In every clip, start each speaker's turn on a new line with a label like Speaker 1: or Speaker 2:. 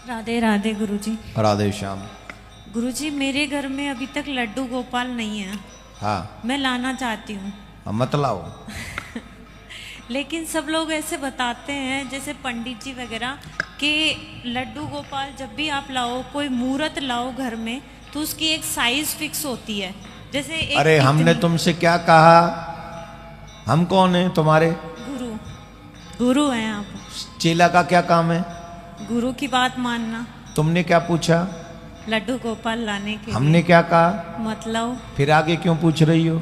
Speaker 1: राधे राधे गुरुजी।
Speaker 2: राधे श्याम।
Speaker 1: गुरुजी मेरे घर में अभी तक लड्डू गोपाल नहीं है।
Speaker 2: हाँ,
Speaker 1: मैं लाना चाहती हूँ।
Speaker 2: मत लाओ।
Speaker 1: लेकिन सब लोग ऐसे बताते हैं जैसे पंडित जी वगैरह कि लड्डू गोपाल जब भी आप लाओ, कोई मूर्त लाओ घर में, तो उसकी एक साइज फिक्स होती है। जैसे एक
Speaker 2: अरे हमने तुमसे क्या कहा? हम कौन है तुम्हारे?
Speaker 1: गुरु। गुरु हैं आप।
Speaker 2: चेला का क्या काम है?
Speaker 1: गुरु की बात मानना।
Speaker 2: तुमने क्या पूछा?
Speaker 1: लड्डू गोपाल लाने के
Speaker 2: हमने
Speaker 1: लिए।
Speaker 2: क्या कहा?
Speaker 1: मतलब
Speaker 2: फिर आगे क्यों पूछ रही हो?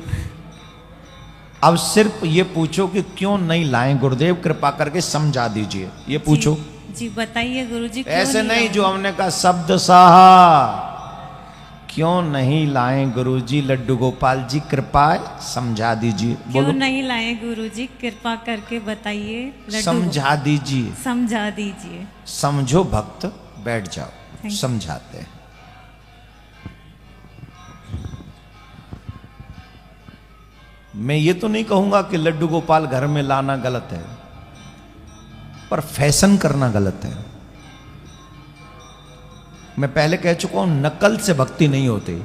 Speaker 2: अब सिर्फ ये पूछो कि क्यों नहीं लाएं, गुरुदेव कृपा करके समझा दीजिए, ये पूछो।
Speaker 1: जी बताइए गुरुजी।
Speaker 2: ऐसे नहीं जो हमने कहा शब्द साहा, क्यों नहीं लाएं गुरुजी लड्डू गोपाल जी, कृपा समझा दीजिए।
Speaker 1: क्यों नहीं लाए गुरुजी, कृपा करके बताइए।
Speaker 2: समझा दीजिए।
Speaker 1: समझा दीजिए।
Speaker 2: समझो भक्त, बैठ जाओ, समझाते हैं। मैं ये तो नहीं कहूंगा कि लड्डू गोपाल घर में लाना गलत है, पर फैशन करना गलत है। मैं पहले कह चुका हूं, नकल से भक्ति नहीं होती,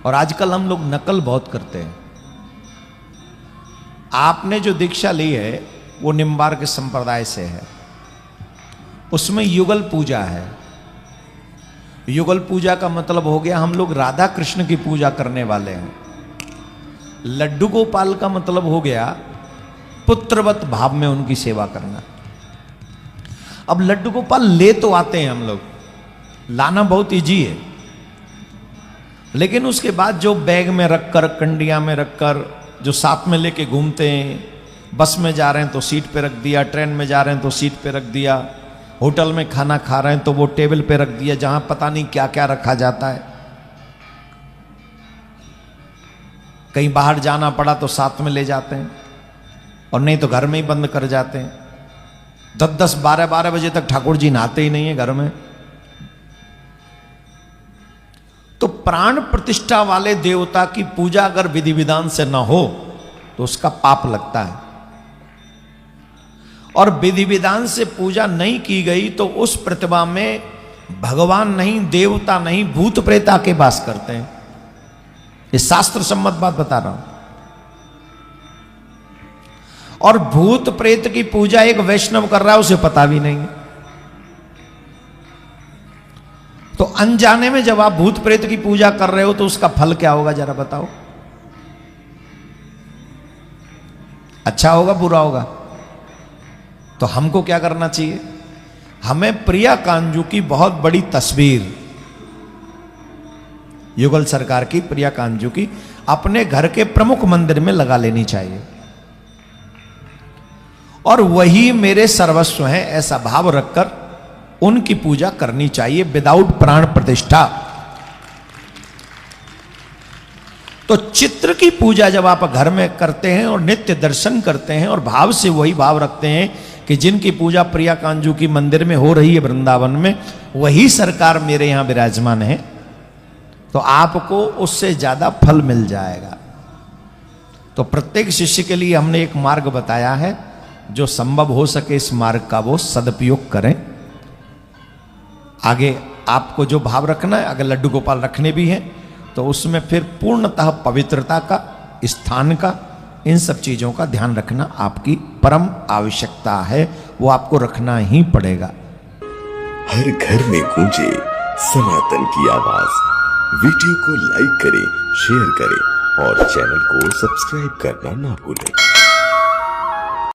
Speaker 2: और आजकल हम लोग नकल बहुत करते हैं। आपने जो दीक्षा ली है वो निम्बार के संप्रदाय से है, उसमें युगल पूजा है। युगल पूजा का मतलब हो गया हम लोग राधा कृष्ण की पूजा करने वाले हैं। लड्डू गोपाल का मतलब हो गया पुत्रवत भाव में उनकी सेवा करना। अब लड्डू गोपाल ले तो आते हैं हम लोग, लाना बहुत इजी है, लेकिन उसके बाद जो बैग में रखकर, कंडिया में रखकर, जो साथ में लेके घूमते हैं, बस में जा रहे हैं तो सीट पे रख दिया, ट्रेन में जा रहे हैं तो सीट पे रख दिया, होटल में खाना खा रहे हैं तो वो टेबल पे रख दिया, जहां पता नहीं क्या क्या रखा जाता है। कहीं बाहर जाना पड़ा तो साथ में ले जाते हैं, और नहीं तो घर में ही बंद कर जाते हैं। 10-10, 12-12 बजे तक ठाकुर जी नहाते ही नहीं है घर में। तो प्राण प्रतिष्ठा वाले देवता की पूजा अगर विधि विधान से न हो तो उसका पाप लगता है, और विधि विधान से पूजा नहीं की गई तो उस प्रतिमा में भगवान नहीं, देवता नहीं, भूत प्रेत आके वास करते हैं। ये शास्त्र सम्मत बात बता रहा हूं। और भूत प्रेत की पूजा एक वैष्णव कर रहा है, उसे पता भी नहीं है। तो अनजाने में जब आप भूत प्रेत की पूजा कर रहे हो तो उसका फल क्या होगा जरा बताओ? अच्छा होगा, बुरा होगा? तो हमको क्या करना चाहिए? हमें प्रिया कांजू की बहुत बड़ी तस्वीर, युगल सरकार की प्रिया कांजू की, अपने घर के प्रमुख मंदिर में लगा लेनी चाहिए, और वही मेरे सर्वस्व हैं ऐसा भाव रखकर उनकी पूजा करनी चाहिए, विदाउट प्राण प्रतिष्ठा। तो चित्र की पूजा जब आप घर में करते हैं और नित्य दर्शन करते हैं और भाव से वही भाव रखते हैं कि जिनकी पूजा प्रिया कांजू की मंदिर में हो रही है वृंदावन में, वही सरकार मेरे यहां विराजमान है, तो आपको उससे ज्यादा फल मिल जाएगा। तो प्रत्येक शिष्य के लिए हमने एक मार्ग बताया है, जो संभव हो सके इस मार्ग का वो सदुपयोग करें। आगे आपको जो भाव रखना है, अगर लड्डू गोपाल रखने भी हैं तो उसमें फिर पूर्णतः पवित्रता का, स्थान का, इन सब चीजों का ध्यान रखना आपकी परम आवश्यकता है, वो आपको रखना ही पड़ेगा।
Speaker 3: हर घर में गूंजे सनातन की आवाज। वीडियो को लाइक करें, शेयर करें और चैनल को सब्सक्राइब करना ना भूलें।